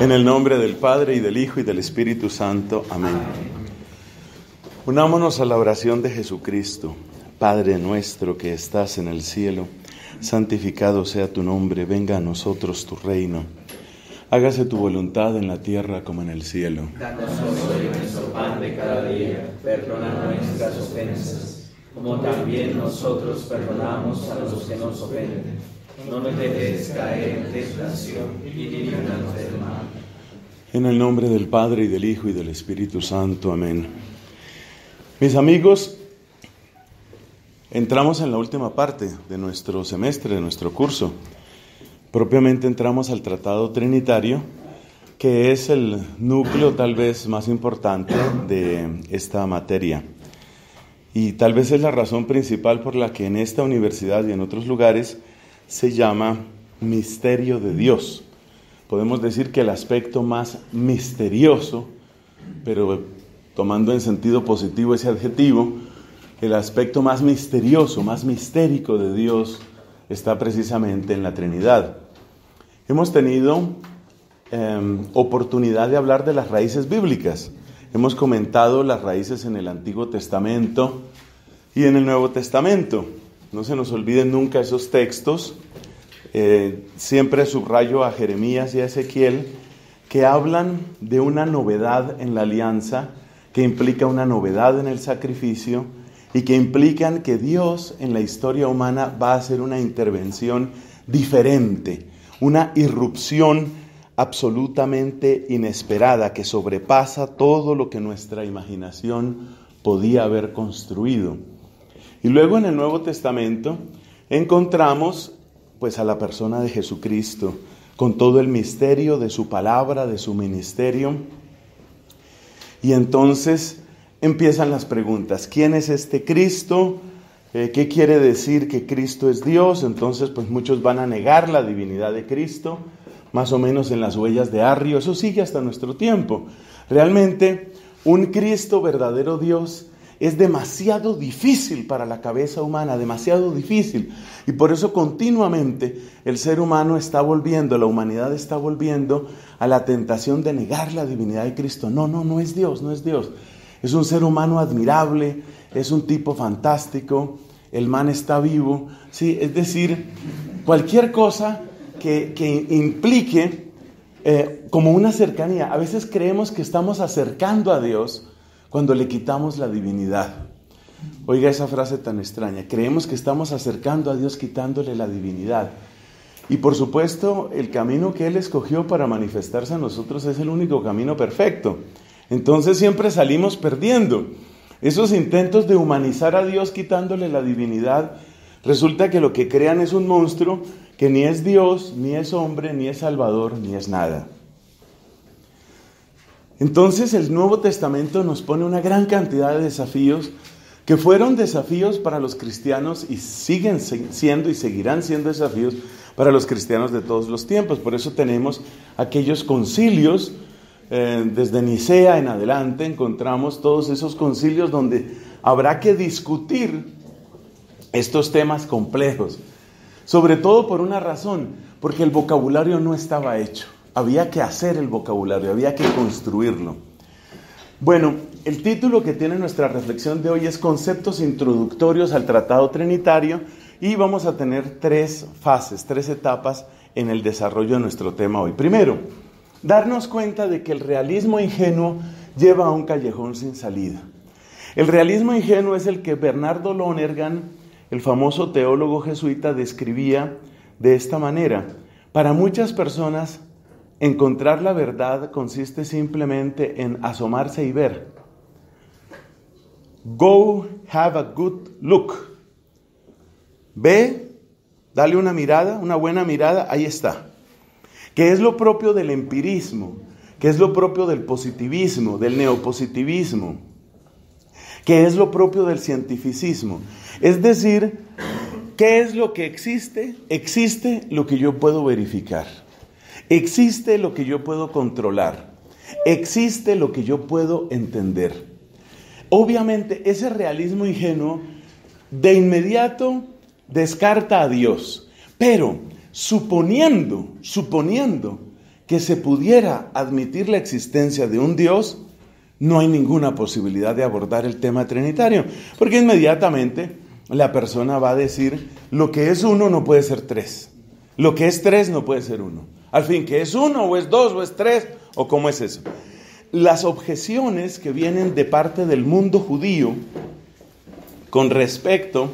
En el nombre del Padre, y del Hijo, y del Espíritu Santo. Amén. Unámonos a la oración de Jesucristo. Padre nuestro que estás en el cielo, santificado sea tu nombre, venga a nosotros tu reino. Hágase tu voluntad en la tierra como en el cielo. Danos hoy nuestro pan de cada día, perdona nuestras ofensas, como también nosotros perdonamos a los que nos ofenden. No nos dejes caer en tentación y líbranos del mal. En el nombre del Padre, y del Hijo, y del Espíritu Santo. Amén. Mis amigos, entramos en la última parte de nuestro semestre, de nuestro curso. Propiamente entramos al Tratado Trinitario, que es el núcleo tal vez más importante de esta materia. Y tal vez es la razón principal por la que en esta universidad y en otros lugares se llama misterio de Dios. Podemos decir que el aspecto más misterioso, pero tomando en sentido positivo ese adjetivo, el aspecto más misterioso, más mistérico de Dios está precisamente en la Trinidad. Hemos tenido oportunidad de hablar de las raíces bíblicas. Hemos comentado las raíces en el Antiguo Testamento y en el Nuevo Testamento. No se nos olviden nunca esos textos. Siempre subrayo a Jeremías y a Ezequiel, que hablan de una novedad en la alianza, que implica una novedad en el sacrificio y que implican que Dios en la historia humana va a hacer una intervención diferente, una irrupción absolutamente inesperada que sobrepasa todo lo que nuestra imaginación podía haber construido. Y luego en el Nuevo Testamento encontramos pues a la persona de Jesucristo, con todo el misterio de su palabra, de su ministerio. Y entonces empiezan las preguntas. ¿Quién es este Cristo? ¿Qué quiere decir que Cristo es Dios? Entonces pues muchos van a negar la divinidad de Cristo, más o menos en las huellas de Arrio. Eso sigue hasta nuestro tiempo. Realmente un Cristo verdadero Dios es demasiado difícil para la cabeza humana, demasiado difícil. Y por eso continuamente el ser humano está volviendo, la humanidad está volviendo a la tentación de negar la divinidad de Cristo. No es Dios, no es Dios. Es un ser humano admirable, es un tipo fantástico, el man está vivo. Sí, es decir, cualquier cosa que implique como una cercanía. A veces creemos que estamos acercando a Dios cuando le quitamos la divinidad. Oiga esa frase tan extraña. Creemos que estamos acercando a Dios quitándole la divinidad. Y por supuesto, el camino que Él escogió para manifestarse a nosotros es el único camino perfecto. Entonces siempre salimos perdiendo. Esos intentos de humanizar a Dios quitándole la divinidad, resulta que lo que crean es un monstruo que ni es Dios, ni es hombre, ni es Salvador, ni es nada. Entonces el Nuevo Testamento nos pone una gran cantidad de desafíos que fueron desafíos para los cristianos y siguen siendo y seguirán siendo desafíos para los cristianos de todos los tiempos. Por eso tenemos aquellos concilios, desde Nicea en adelante encontramos todos esos concilios donde habrá que discutir estos temas complejos. Sobre todo por una razón, porque el vocabulario no estaba hecho. Había que hacer el vocabulario, había que construirlo. Bueno, el título que tiene nuestra reflexión de hoy es Conceptos introductorios al Tratado Trinitario, y vamos a tener 3 fases, 3 etapas en el desarrollo de nuestro tema hoy. Primero, darnos cuenta de que el realismo ingenuo lleva a un callejón sin salida. El realismo ingenuo es el que Bernardo Lonergan, el famoso teólogo jesuita, describía de esta manera. Para muchas personas, encontrar la verdad consiste simplemente en asomarse y ver. Go have a good look. Ve, dale una mirada, una buena mirada, ahí está. Que es lo propio del empirismo, que es lo propio del positivismo, del neopositivismo, que es lo propio del cientificismo. Es decir, ¿qué es lo que existe? Existe lo que yo puedo verificar. Existe lo que yo puedo controlar. Existe lo que yo puedo entender. Obviamente, ese realismo ingenuo de inmediato descarta a Dios. Pero suponiendo que se pudiera admitir la existencia de un Dios, no hay ninguna posibilidad de abordar el tema trinitario, porque inmediatamente la persona va a decir, lo que es uno no puede ser tres, lo que es tres no puede ser uno. Al fin, ¿qué es uno, o es dos, o es tres, o cómo es eso? Las objeciones que vienen de parte del mundo judío con respecto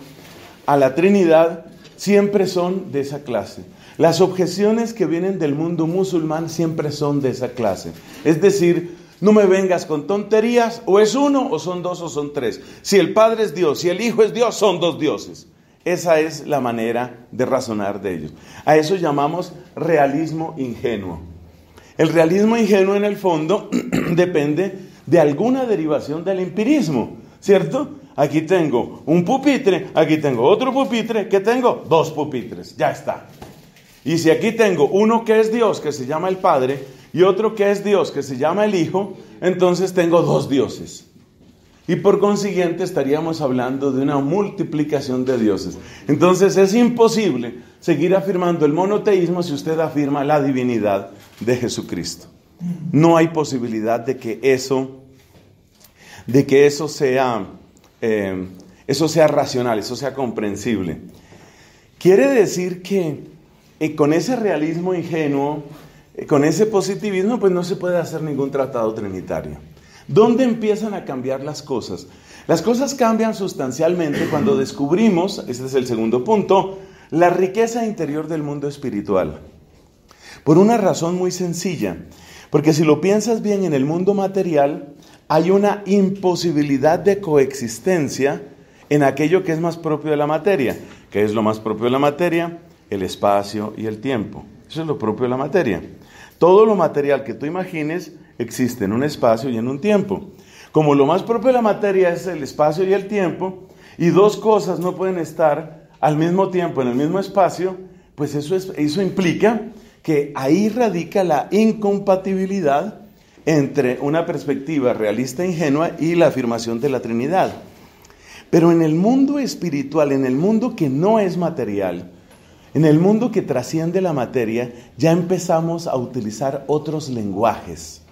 a la Trinidad siempre son de esa clase. Las objeciones que vienen del mundo musulmán siempre son de esa clase. Es decir, no me vengas con tonterías, o es uno, o son dos, o son tres. Si el Padre es Dios, si el Hijo es Dios, son dos dioses. Esa es la manera de razonar de ellos. A eso llamamos realismo ingenuo. El realismo ingenuo en el fondo depende de alguna derivación del empirismo, ¿cierto? Aquí tengo un pupitre, aquí tengo otro pupitre, ¿qué tengo? Dos pupitres, ya está. Y si aquí tengo uno que es Dios, que se llama el Padre, y otro que es Dios, que se llama el Hijo, entonces tengo dos dioses. Y por consiguiente estaríamos hablando de una multiplicación de dioses. Entonces es imposible seguir afirmando el monoteísmo si usted afirma la divinidad de Jesucristo. No hay posibilidad de que eso sea racional, eso sea comprensible. Quiere decir que con ese realismo ingenuo, con ese positivismo, pues no se puede hacer ningún tratado trinitario. ¿Dónde empiezan a cambiar las cosas? Las cosas cambian sustancialmente cuando descubrimos, este es el segundo punto, la riqueza interior del mundo espiritual. Por una razón muy sencilla, porque si lo piensas bien, en el mundo material hay una imposibilidad de coexistencia en aquello que es más propio de la materia. ¿Qué es lo más propio de la materia? El espacio y el tiempo. Eso es lo propio de la materia. Todo lo material que tú imagines existe en un espacio y en un tiempo. Como lo más propio de la materia es el espacio y el tiempo, y dos cosas no pueden estar al mismo tiempo en el mismo espacio, pues eso implica que ahí radica la incompatibilidad entre una perspectiva realista ingenua y la afirmación de la Trinidad. Pero en el mundo espiritual, en el mundo que no es material, en el mundo que trasciende la materia, ya empezamos a utilizar otros lenguajes.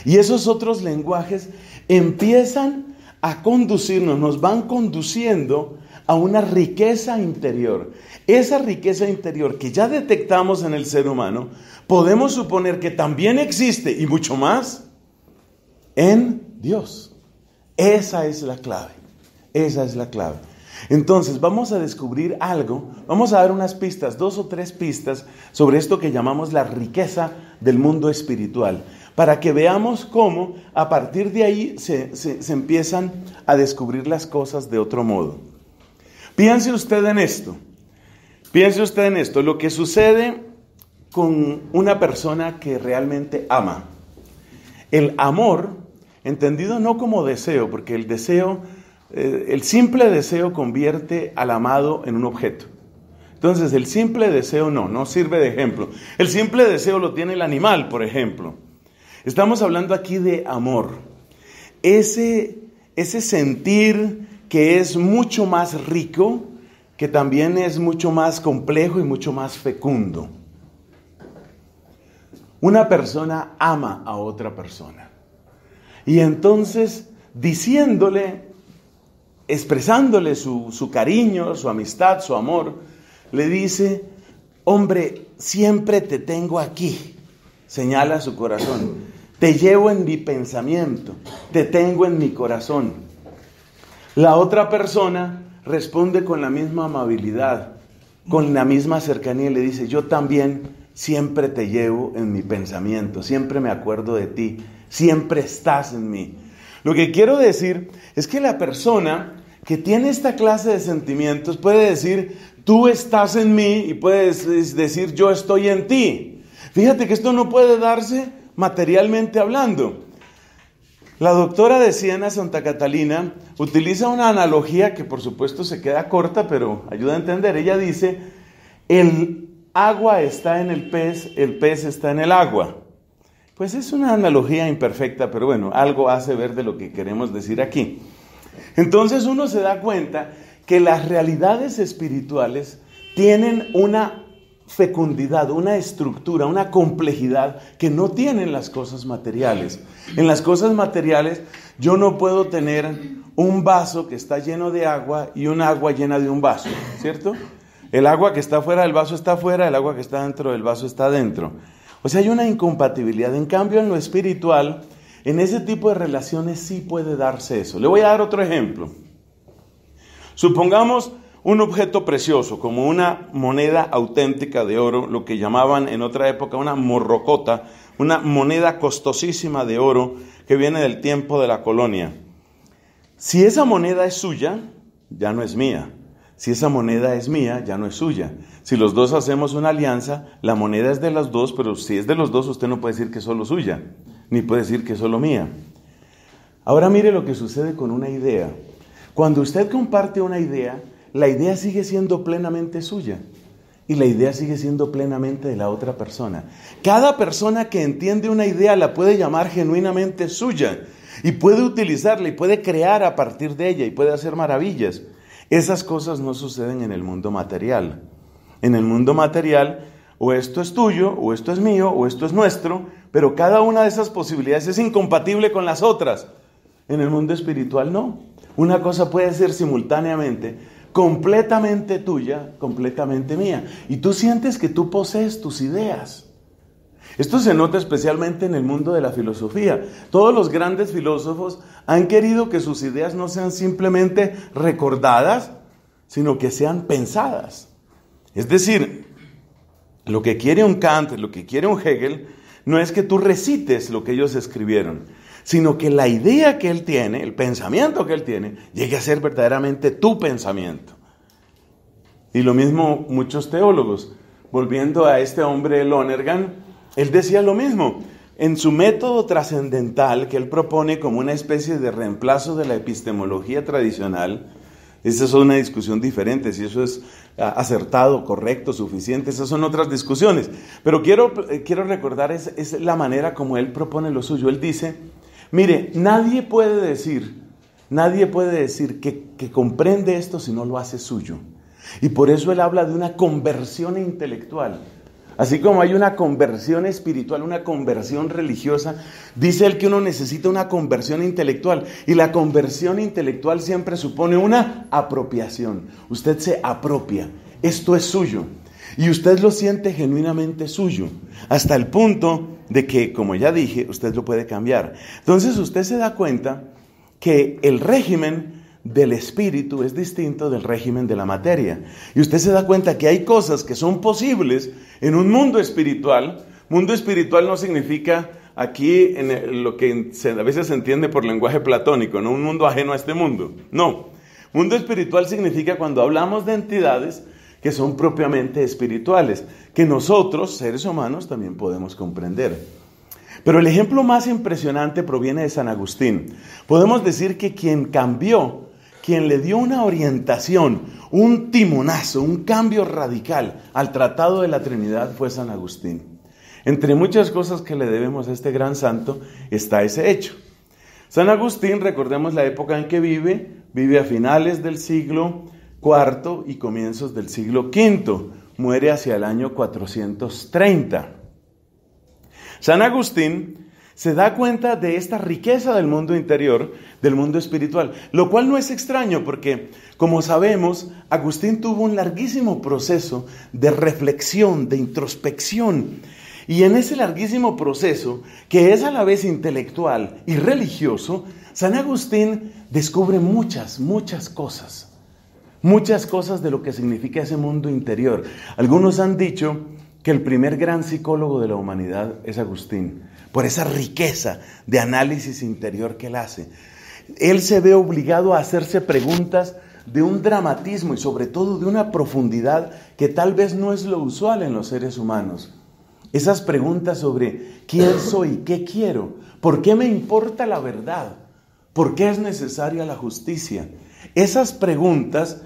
Y esos otros lenguajes empiezan a conducirnos, nos van conduciendo a una riqueza interior. Esa riqueza interior que ya detectamos en el ser humano, podemos suponer que también existe, y mucho más, en Dios. Esa es la clave. Esa es la clave. Entonces vamos a descubrir algo, vamos a dar unas pistas, 2 o 3 pistas sobre esto que llamamos la riqueza del mundo espiritual, para que veamos cómo a partir de ahí se empiezan a descubrir las cosas de otro modo. Piense usted en esto, lo que sucede con una persona que realmente ama. El amor, entendido no como deseo, porque el deseo, el simple deseo convierte al amado en un objeto. Entonces el simple deseo no sirve de ejemplo. El simple deseo lo tiene el animal, por ejemplo. Estamos hablando aquí de amor. Ese sentir que es mucho más rico, que también es mucho más complejo y mucho más fecundo. Una persona ama a otra persona. Y entonces, expresándole su cariño, su amistad, su amor, le dice: hombre, siempre te tengo aquí. Señala su corazón. Te llevo en mi pensamiento, te tengo en mi corazón. La otra persona responde con la misma amabilidad, con la misma cercanía, y le dice: yo también siempre te llevo en mi pensamiento, siempre me acuerdo de ti, siempre estás en mí. Lo que quiero decir es que la persona que tiene esta clase de sentimientos puede decir: tú estás en mí, y puedes decir: yo estoy en ti. Fíjate que esto no puede darse materialmente hablando. La doctora de Siena, Santa Catalina, utiliza una analogía que por supuesto se queda corta, pero ayuda a entender. Ella dice: el agua está en el pez está en el agua. Pues es una analogía imperfecta, pero bueno, algo hace ver de lo que queremos decir aquí. Entonces uno se da cuenta que las realidades espirituales tienen una fecundidad, una estructura, una complejidad que no tienen las cosas materiales. En las cosas materiales yo no puedo tener un vaso que está lleno de agua y un agua llena de un vaso, ¿cierto? El agua que está fuera del vaso está fuera, el agua que está dentro del vaso está dentro. O sea, hay una incompatibilidad. En cambio, en lo espiritual, en ese tipo de relaciones sí puede darse eso. Le voy a dar otro ejemplo. Supongamos un objeto precioso, como una moneda auténtica de oro, lo que llamaban en otra época una morrocota, una moneda costosísima de oro que viene del tiempo de la colonia. Si esa moneda es suya, ya no es mía. Si esa moneda es mía, ya no es suya. Si los dos hacemos una alianza, la moneda es de los dos, pero si es de los dos, usted no puede decir que es solo suya, ni puede decir que es solo mía. Ahora mire lo que sucede con una idea. Cuando usted comparte una idea, la idea sigue siendo plenamente suya y la idea sigue siendo plenamente de la otra persona. Cada persona que entiende una idea la puede llamar genuinamente suya y puede utilizarla y puede crear a partir de ella y puede hacer maravillas. Esas cosas no suceden en el mundo material. En el mundo material, o esto es tuyo, o esto es mío, o esto es nuestro, pero cada una de esas posibilidades es incompatible con las otras. En el mundo espiritual no. Una cosa puede ser simultáneamente completamente tuya, completamente mía. Y tú sientes que tú posees tus ideas. Esto se nota especialmente en el mundo de la filosofía. Todos los grandes filósofos han querido que sus ideas no sean simplemente recordadas, sino que sean pensadas. Es decir, lo que quiere un Kant, lo que quiere un Hegel, no es que tú recites lo que ellos escribieron, sino que la idea que él tiene, el pensamiento que él tiene, llegue a ser verdaderamente tu pensamiento. Y lo mismo muchos teólogos. Volviendo a este hombre Lonergan, él decía lo mismo. En su método trascendental, que él propone como una especie de reemplazo de la epistemología tradicional, esa es una discusión diferente, si eso es acertado, correcto, suficiente, esas son otras discusiones. Pero quiero recordar, es la manera como él propone lo suyo. Él dice, mire, nadie puede decir que comprende esto si no lo hace suyo. Y por eso él habla de una conversión intelectual. Así como hay una conversión espiritual, una conversión religiosa, dice él que uno necesita una conversión intelectual. Y la conversión intelectual siempre supone una apropiación. Usted se apropia. Esto es suyo. Y usted lo siente genuinamente suyo. Hasta el punto de que, como ya dije, usted lo puede cambiar. Entonces usted se da cuenta que el régimen del espíritu es distinto del régimen de la materia. Y usted se da cuenta que hay cosas que son posibles en un mundo espiritual. Mundo espiritual no significa aquí lo que a veces se entiende por lenguaje platónico, no un mundo ajeno a este mundo. No, mundo espiritual significa cuando hablamos de entidades que son propiamente espirituales, que nosotros, seres humanos, también podemos comprender. Pero el ejemplo más impresionante proviene de San Agustín. Podemos decir que quien cambió, quien le dio una orientación, un timonazo, un cambio radical al Tratado de la Trinidad fue San Agustín. Entre muchas cosas que le debemos a este gran santo está ese hecho. San Agustín, recordemos la época en que vive a finales del siglo IV y comienzos del siglo V, muere hacia el año 430. San Agustín se da cuenta de esta riqueza del mundo interior, del mundo espiritual, lo cual no es extraño porque, como sabemos, Agustín tuvo un larguísimo proceso de reflexión, de introspección, y en ese larguísimo proceso, que es a la vez intelectual y religioso, San Agustín descubre muchas cosas de lo que significa ese mundo interior. Algunos han dicho que el primer gran psicólogo de la humanidad es Agustín, por esa riqueza de análisis interior que él hace. Él se ve obligado a hacerse preguntas de un dramatismo y sobre todo de una profundidad que tal vez no es lo usual en los seres humanos. Esas preguntas sobre quién soy, qué quiero, por qué me importa la verdad, por qué es necesaria la justicia. Esas preguntas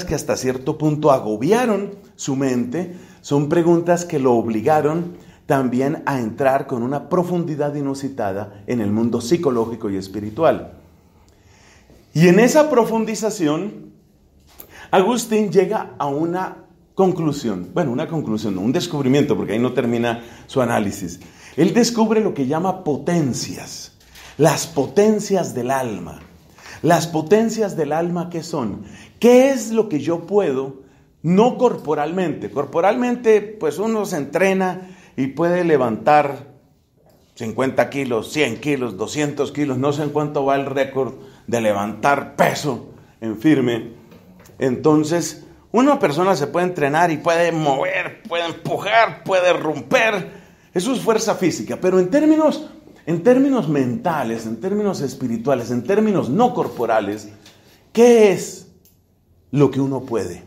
que hasta cierto punto agobiaron su mente, son preguntas que lo obligaron también a entrar con una profundidad inusitada en el mundo psicológico y espiritual. Y en esa profundización, Agustín llega a una conclusión, bueno, una conclusión, no, un descubrimiento, porque ahí no termina su análisis. Él descubre lo que llama potencias, las potencias del alma. Las potencias del alma, ¿qué son? ¿Qué es lo que yo puedo, no corporalmente? Corporalmente, pues uno se entrena y puede levantar 50 kilos, 100 kilos, 200 kilos, no sé en cuánto va el récord de levantar peso en firme. Entonces, una persona se puede entrenar y puede mover, puede empujar, puede romper. Eso es fuerza física, pero en términos mentales, en términos espirituales, en términos no corporales, ¿qué es lo que uno puede?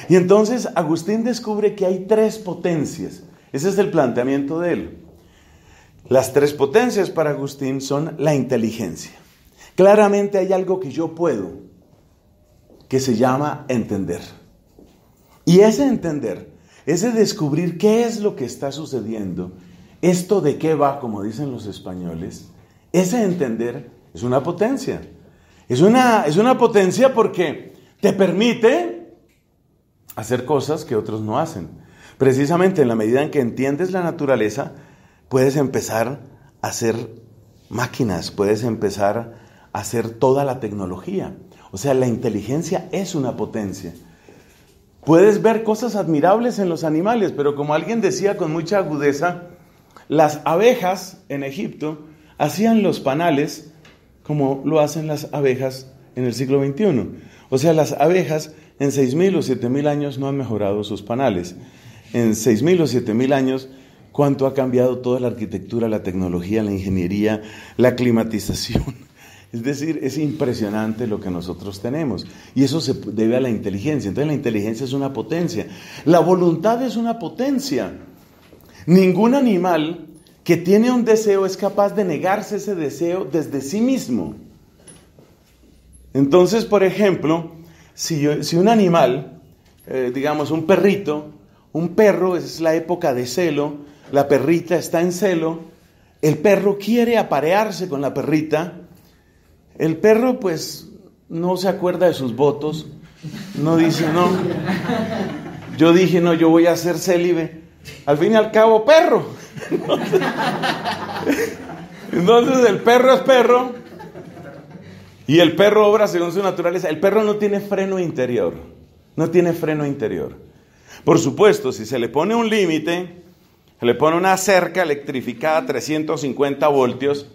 Y entonces Agustín descubre que hay 3 potencias. Ese es el planteamiento de él. Las 3 potencias para Agustín son la inteligencia. Claramente hay algo que yo puedo, que se llama entender. Y ese entender, ese descubrir qué es lo que está sucediendo, esto de qué va, como dicen los españoles, ese entender es una potencia. Es una potencia porque te permite hacer cosas que otros no hacen. Precisamente en la medida en que entiendes la naturaleza, puedes empezar a hacer máquinas, puedes empezar a hacer toda la tecnología. O sea, la inteligencia es una potencia. Puedes ver cosas admirables en los animales, pero como alguien decía con mucha agudeza, las abejas en Egipto hacían los panales como lo hacen las abejas en el siglo XXI. O sea, las abejas en 6.000 o 7.000 años no han mejorado sus panales. En 6.000 o 7.000 años, ¿cuánto ha cambiado toda la arquitectura, la tecnología, la ingeniería, la climatización? Es decir, es impresionante lo que nosotros tenemos. Y eso se debe a la inteligencia. Entonces la inteligencia es una potencia. La voluntad es una potencia. Ningún animal que tiene un deseo es capaz de negarse ese deseo desde sí mismo. Entonces, por ejemplo, si un animal, digamos un perrito, un perro es la época de celo, la perrita está en celo, el perro quiere aparearse con la perrita, el perro pues no se acuerda de sus votos, no dice no, yo dije no, yo voy a ser célibe, al fin y al cabo perro. Entonces el perro es perro y el perro obra según su naturaleza. El perro no tiene freno interior, no tiene freno interior. Por supuesto, si se le pone un límite, se le pone una cerca electrificada a 350 voltios,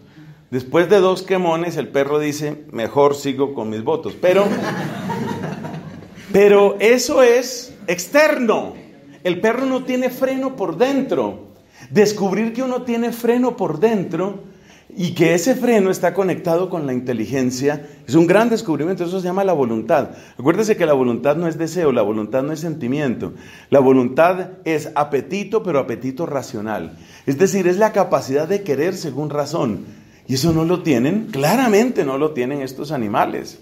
después de 2 quemones el perro dice, mejor sigo con mis votos. Pero eso es externo. El perro no tiene freno por dentro. Descubrir que uno tiene freno por dentro y que ese freno está conectado con la inteligencia es un gran descubrimiento. Eso se llama la voluntad. Acuérdese que la voluntad no es deseo, la voluntad no es sentimiento. La voluntad es apetito, pero apetito racional. Es decir, es la capacidad de querer según razón. Y eso no lo tienen, claramente no lo tienen estos animales.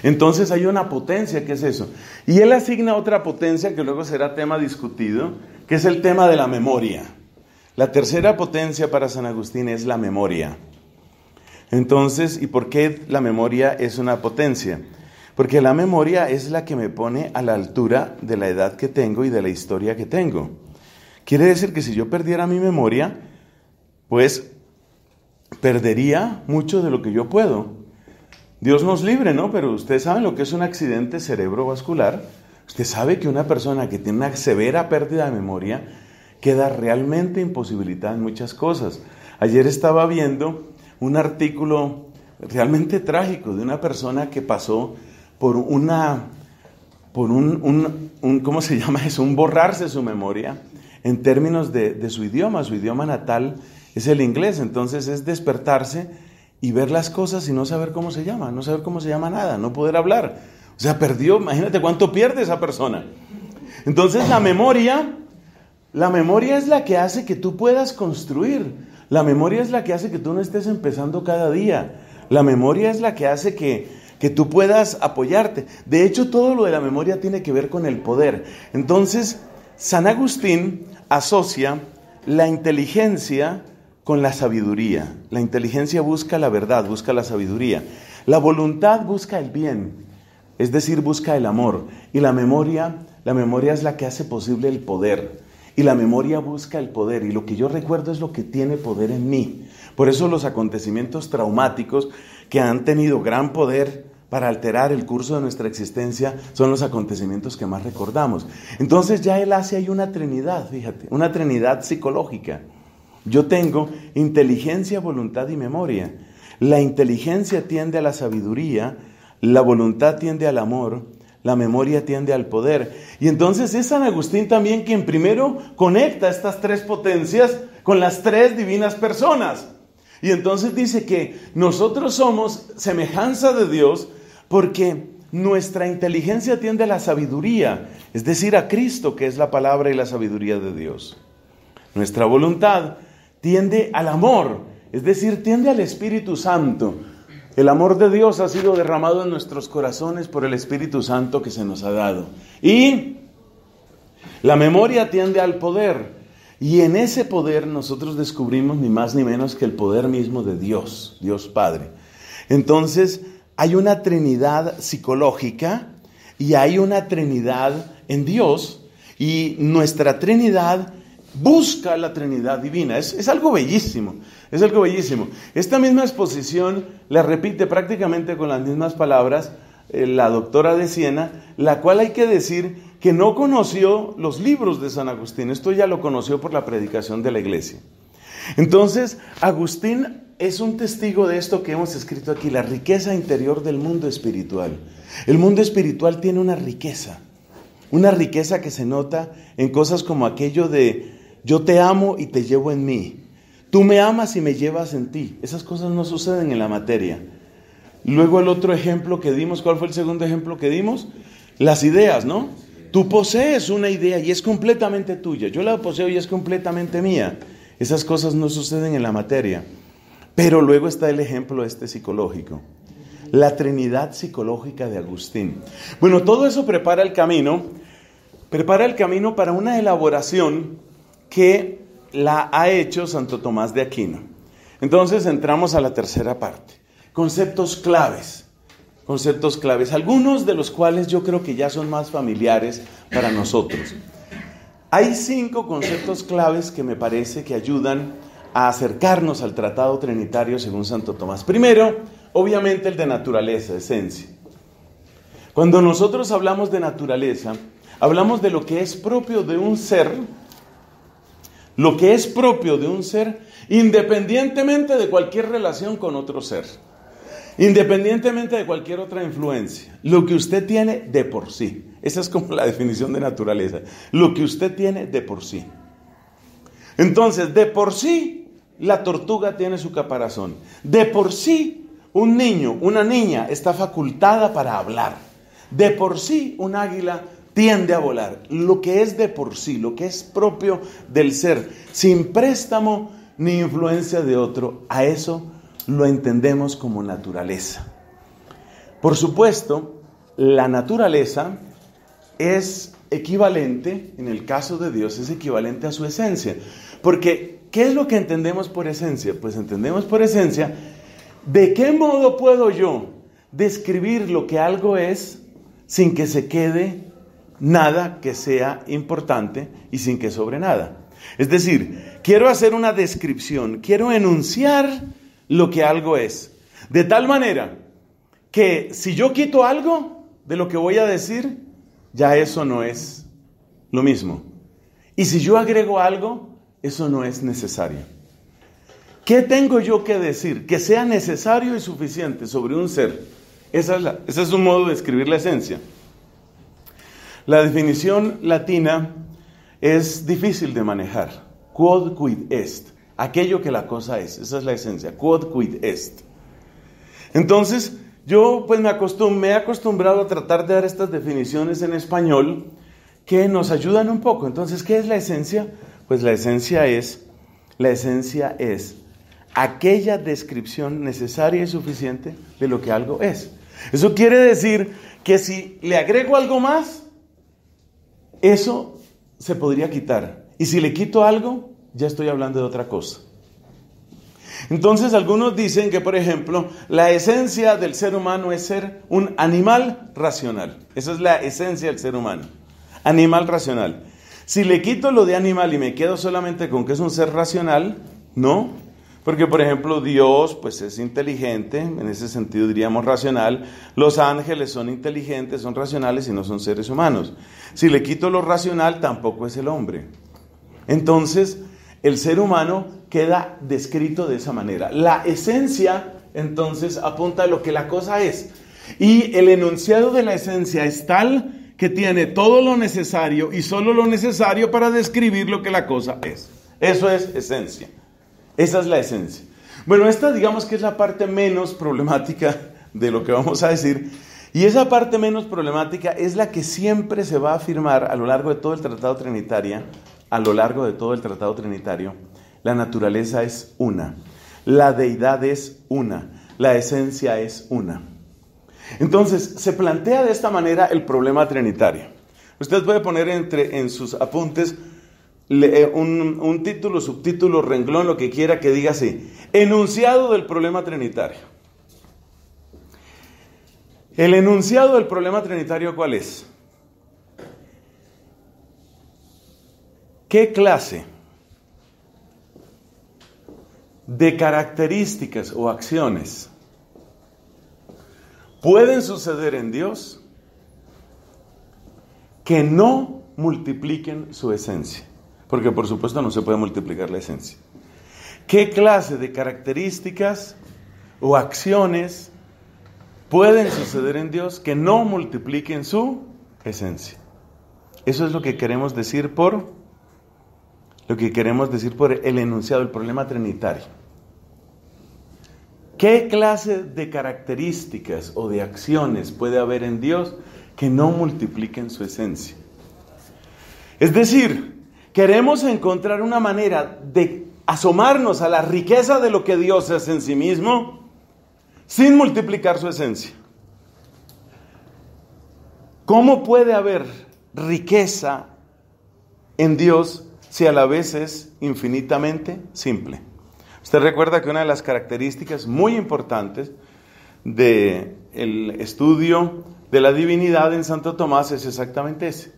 Entonces hay una potencia que es eso. Y él asigna otra potencia que luego será tema discutido, que es el tema de la memoria. La tercera potencia para San Agustín es la memoria. Entonces, ¿y por qué la memoria es una potencia? Porque la memoria es la que me pone a la altura de la edad que tengo y de la historia que tengo. Quiere decir que si yo perdiera mi memoria, pues perdería mucho de lo que yo puedo. Dios nos libre, ¿no? Pero ustedes saben lo que es un accidente cerebrovascular. Usted sabe que una persona que tiene una severa pérdida de memoria queda realmente imposibilitada en muchas cosas. Ayer estaba viendo un artículo realmente trágico de una persona que pasó por ¿cómo se llama eso? Un borrarse su memoria en términos de su idioma. Su idioma natal es el inglés, entonces es despertarse y ver las cosas y no saber cómo se llama, no saber cómo se llama nada, no poder hablar. O sea, perdió, imagínate cuánto pierde esa persona. Entonces la memoria es la que hace que tú puedas construir. La memoria es la que hace que tú no estés empezando cada día. La memoria es la que hace que tú puedas apoyarte. De hecho, todo lo de la memoria tiene que ver con el poder. Entonces, San Agustín asocia la inteligencia con la sabiduría. La inteligencia busca la verdad, busca la sabiduría. La voluntad busca el bien, es decir, busca el amor. Y la memoria la memoria es la que hace posible el poder. Y la memoria busca el poder, y lo que yo recuerdo es lo que tiene poder en mí. Por eso los acontecimientos traumáticos que han tenido gran poder para alterar el curso de nuestra existencia son los acontecimientos que más recordamos. Entonces ya él hace ahí una trinidad, fíjate, una trinidad psicológica. Yo tengo inteligencia, voluntad y memoria. La inteligencia tiende a la sabiduría, la voluntad tiende al amor, la memoria tiende al poder. Y entonces es San Agustín también quien primero conecta estas tres potencias con las tres divinas personas. Y entonces dice que nosotros somos semejanza de Dios porque nuestra inteligencia tiende a la sabiduría, es decir, a Cristo, que es la palabra y la sabiduría de Dios. Nuestra voluntad tiende al amor, es decir, tiende al Espíritu Santo. El amor de Dios ha sido derramado en nuestros corazones por el Espíritu Santo que se nos ha dado. Y la memoria tiende al poder. Y en ese poder nosotros descubrimos ni más ni menos que el poder mismo de Dios, Dios Padre. Entonces hay una trinidad psicológica y hay una trinidad en Dios. Y nuestra trinidad busca la Trinidad divina. Es algo bellísimo, es algo bellísimo. Esta misma exposición la repite prácticamente con las mismas palabras la doctora de Siena, la cual hay que decir que no conoció los libros de San Agustín. Esto ya lo conoció por la predicación de la iglesia. Entonces, Agustín es un testigo de esto que hemos escrito aquí, la riqueza interior del mundo espiritual. El mundo espiritual tiene una riqueza que se nota en cosas como aquello de yo te amo y te llevo en mí. Tú me amas y me llevas en ti. Esas cosas no suceden en la materia. Luego el otro ejemplo que dimos, ¿cuál fue el segundo ejemplo que dimos? Las ideas, ¿no? Tú posees una idea y es completamente tuya. Yo la poseo y es completamente mía. Esas cosas no suceden en la materia. Pero luego está el ejemplo psicológico. La Trinidad psicológica de Agustín. Bueno, todo eso prepara el camino para una elaboración que la ha hecho Santo Tomás de Aquino. Entonces entramos a la tercera parte. Conceptos claves, algunos de los cuales yo creo que ya son más familiares para nosotros. Hay 5 conceptos claves que me parece que ayudan a acercarnos al tratado trinitario según Santo Tomás. Primero, obviamente el de naturaleza, esencia. Cuando nosotros hablamos de naturaleza, hablamos de lo que es propio de un ser, independientemente de cualquier relación con otro ser, independientemente de cualquier otra influencia, lo que usted tiene de por sí. Esa es como la definición de naturaleza, lo que usted tiene de por sí. Entonces, de por sí, la tortuga tiene su caparazón. De por sí, un niño, una niña está facultada para hablar. De por sí, un águila tiende a volar. Lo que es de por sí, lo que es propio del ser, sin préstamo ni influencia de otro, a eso lo entendemos como naturaleza. Por supuesto, la naturaleza es equivalente, en el caso de Dios, es equivalente a su esencia. Porque, ¿qué es lo que entendemos por esencia? Pues entendemos por esencia, ¿de qué modo puedo yo describir lo que algo es sin que se quede nada que sea importante y sin que sobre nada? Es decir, quiero hacer una descripción, quiero enunciar lo que algo es, de tal manera que si yo quito algo de lo que voy a decir, ya eso no es lo mismo. Y si yo agrego algo, eso no es necesario. ¿Qué tengo yo que decir que sea necesario y suficiente sobre un ser? Ese es un modo de describir la esencia. La definición latina es difícil de manejar. Quod quid est. Aquello que la cosa es. Esa es la esencia. Quod quid est. Entonces, yo pues me he acostumbrado a tratar de dar estas definiciones en español que nos ayudan un poco. Entonces, ¿qué es la esencia? Pues la esencia es aquella descripción necesaria y suficiente de lo que algo es. Eso quiere decir que si le agrego algo más, eso se podría quitar. Y si le quito algo, ya estoy hablando de otra cosa. Entonces algunos dicen que, por ejemplo, la esencia del ser humano es ser un animal racional. Esa es la esencia del ser humano. Animal racional. Si le quito lo de animal y me quedo solamente con que es un ser racional, no. Porque, por ejemplo, Dios pues es inteligente, en ese sentido diríamos racional. Los ángeles son inteligentes, son racionales y no son seres humanos. Si le quito lo racional, tampoco es el hombre. Entonces, el ser humano queda descrito de esa manera. La esencia, entonces, apunta a lo que la cosa es. Y el enunciado de la esencia es tal que tiene todo lo necesario y solo lo necesario para describir lo que la cosa es. Eso es esencia. Esa es la esencia. Bueno, esta digamos que es la parte menos problemática de lo que vamos a decir. Y esa parte menos problemática es la que siempre se va a afirmar a lo largo de todo el Tratado Trinitario. A lo largo de todo el Tratado Trinitario, la naturaleza es una. La deidad es una. La esencia es una. Entonces, se plantea de esta manera el problema trinitario. Usted puede poner en sus apuntes un título, subtítulo, renglón, lo que quiera que diga así. Enunciado del problema trinitario. El enunciado del problema trinitario, ¿cuál es? ¿Qué clase de características o acciones pueden suceder en Dios que no multipliquen su esencia? Porque por supuesto no se puede multiplicar la esencia. ¿Qué clase de características o acciones pueden suceder en Dios que no multipliquen su esencia? Eso es lo que queremos decir por el enunciado del problema trinitario. ¿Qué clase de características o de acciones puede haber en Dios que no multipliquen su esencia? Es decir, queremos encontrar una manera de asomarnos a la riqueza de lo que Dios es en sí mismo sin multiplicar su esencia. ¿Cómo puede haber riqueza en Dios si a la vez es infinitamente simple? Usted recuerda que una de las características muy importantes del estudio de la divinidad en Santo Tomás es exactamente ese.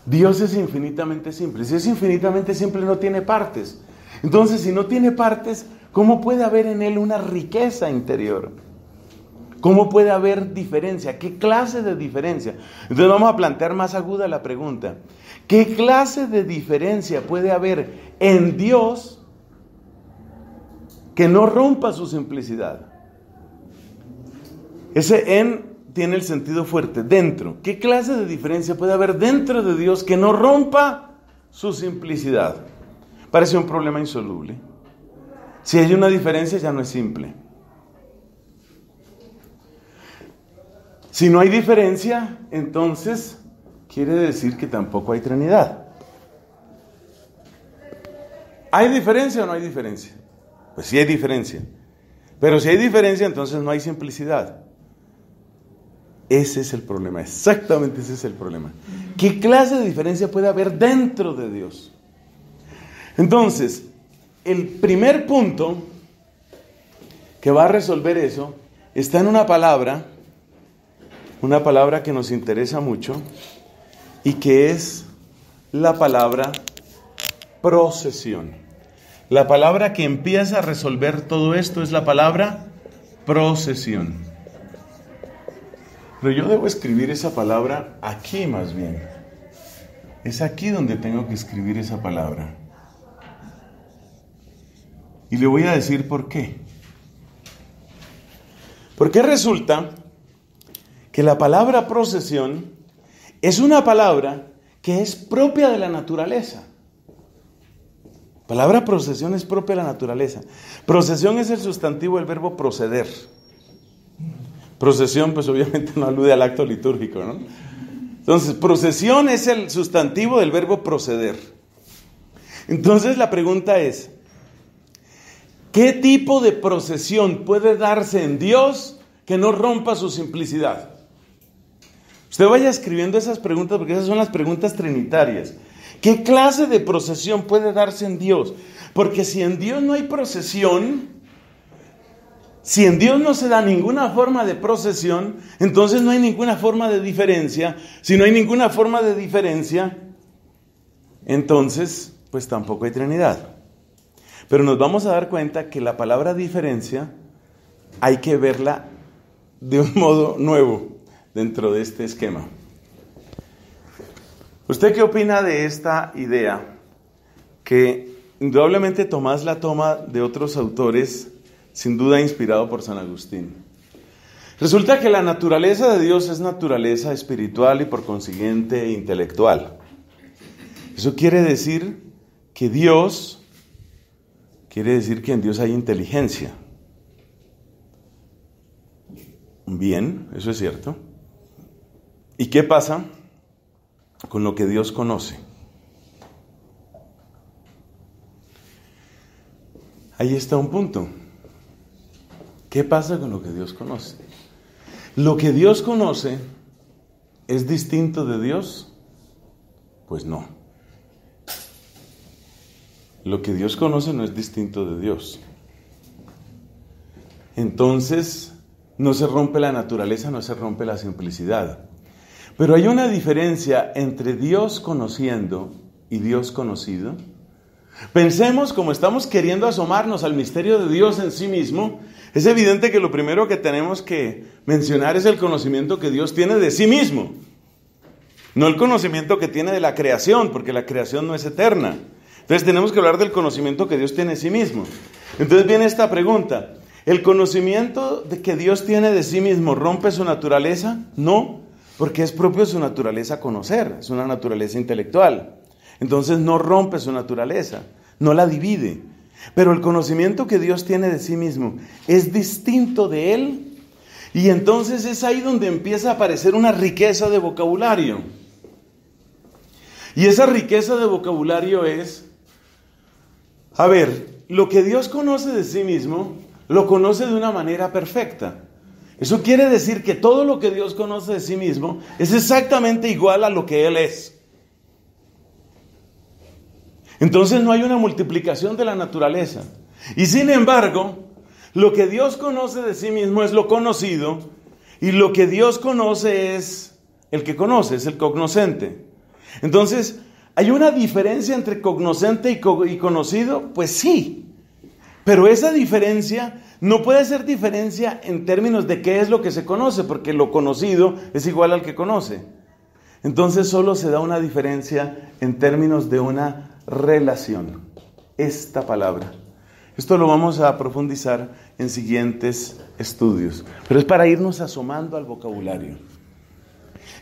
Dios es infinitamente simple. Si es infinitamente simple, no tiene partes. Entonces, si no tiene partes, ¿cómo puede haber en él una riqueza interior? ¿Cómo puede haber diferencia? ¿Qué clase de diferencia? Entonces vamos a plantear más aguda la pregunta. ¿Qué clase de diferencia puede haber en Dios que no rompa su simplicidad? Ese en tiene el sentido fuerte, dentro. ¿Qué clase de diferencia puede haber dentro de Dios que no rompa su simplicidad? Parece un problema insoluble. Si hay una diferencia, ya no es simple. Si no hay diferencia, entonces quiere decir que tampoco hay Trinidad. ¿Hay diferencia o no hay diferencia? Pues sí hay diferencia. Pero si hay diferencia, entonces no hay simplicidad. Ese es el problema, exactamente ese es el problema. ¿Qué clase de diferencia puede haber dentro de Dios? Entonces, el primer punto que va a resolver eso está en una palabra que nos interesa mucho y que es la palabra procesión. La palabra que empieza a resolver todo esto es la palabra procesión. Pero yo debo escribir esa palabra aquí más bien. Es aquí donde tengo que escribir esa palabra. Y le voy a decir por qué. Porque resulta que la palabra procesión es una palabra que es propia de la naturaleza. La palabra procesión es propia de la naturaleza. Procesión es el sustantivo del verbo proceder. Procesión, pues obviamente no alude al acto litúrgico, ¿no? Entonces, procesión es el sustantivo del verbo proceder. Entonces, la pregunta es, ¿qué tipo de procesión puede darse en Dios que no rompa su simplicidad? Usted vaya escribiendo esas preguntas porque esas son las preguntas trinitarias. ¿Qué clase de procesión puede darse en Dios? Porque si en Dios no hay procesión, Si en Dios no se da ninguna forma de procesión, entonces no hay ninguna forma de diferencia. Si no hay ninguna forma de diferencia, entonces pues tampoco hay Trinidad. Pero nos vamos a dar cuenta que la palabra diferencia hay que verla de un modo nuevo dentro de este esquema. ¿Usted qué opina de esta idea? Que indudablemente Tomás la toma de otros autores, sin duda inspirado por San Agustín. Resulta que la naturaleza de Dios es naturaleza espiritual y por consiguiente intelectual. Eso quiere decir que en Dios hay inteligencia. Bien, eso es cierto. ¿Y qué pasa con lo que Dios conoce? Ahí está un punto. ¿Qué pasa con lo que Dios conoce? ¿Lo que Dios conoce es distinto de Dios? Pues no. Lo que Dios conoce no es distinto de Dios. Entonces, no se rompe la naturaleza, no se rompe la simplicidad. Pero hay una diferencia entre Dios conociendo y Dios conocido. Pensemos, como estamos queriendo asomarnos al misterio de Dios en sí mismo, es evidente que lo primero que tenemos que mencionar es el conocimiento que Dios tiene de sí mismo. No el conocimiento que tiene de la creación, porque la creación no es eterna. Entonces tenemos que hablar del conocimiento que Dios tiene de sí mismo. Entonces viene esta pregunta: ¿el conocimiento que Dios tiene de sí mismo rompe su naturaleza? No, porque es propio de su naturaleza conocer, es una naturaleza intelectual. Entonces no rompe su naturaleza, no la divide. Pero el conocimiento que Dios tiene de sí mismo es distinto de Él. Y entonces es ahí donde empieza a aparecer una riqueza de vocabulario. Y esa riqueza de vocabulario es, a ver, lo que Dios conoce de sí mismo, lo conoce de una manera perfecta. Eso quiere decir que todo lo que Dios conoce de sí mismo es exactamente igual a lo que Él es. Entonces no hay una multiplicación de la naturaleza. Y sin embargo, lo que Dios conoce de sí mismo es lo conocido, y lo que Dios conoce es el que conoce, es el cognoscente. Entonces, ¿hay una diferencia entre cognoscente y conocido? Pues sí, pero esa diferencia no puede ser diferencia en términos de qué es lo que se conoce, porque lo conocido es igual al que conoce. Entonces solo se da una diferencia en términos de una relación. Esta palabra. Esto lo vamos a profundizar en siguientes estudios, pero es para irnos asomando al vocabulario.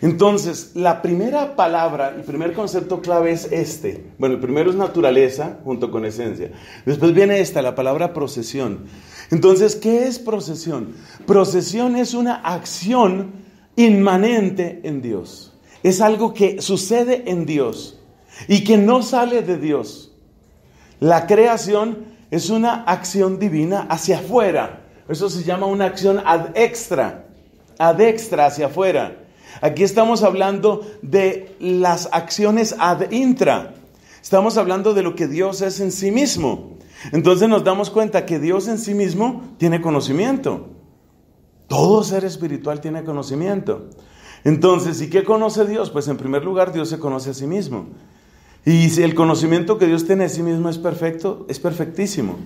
Entonces, la primera palabra, el primer concepto clave es este. Bueno, el primero es naturaleza junto con esencia. Después viene la palabra procesión. Entonces, ¿qué es procesión? Procesión es una acción inmanente en Dios. Es algo que sucede en Dios y que no sale de Dios. La creación es una acción divina hacia afuera. Eso se llama una acción ad extra hacia afuera. Aquí estamos hablando de las acciones ad intra. Estamos hablando de lo que Dios es en sí mismo. Entonces nos damos cuenta que Dios en sí mismo tiene conocimiento. Todo ser espiritual tiene conocimiento. Entonces, ¿y qué conoce Dios? Pues en primer lugar, Dios se conoce a sí mismo. Y si el conocimiento que Dios tiene de sí mismo es perfecto, es perfectísimo.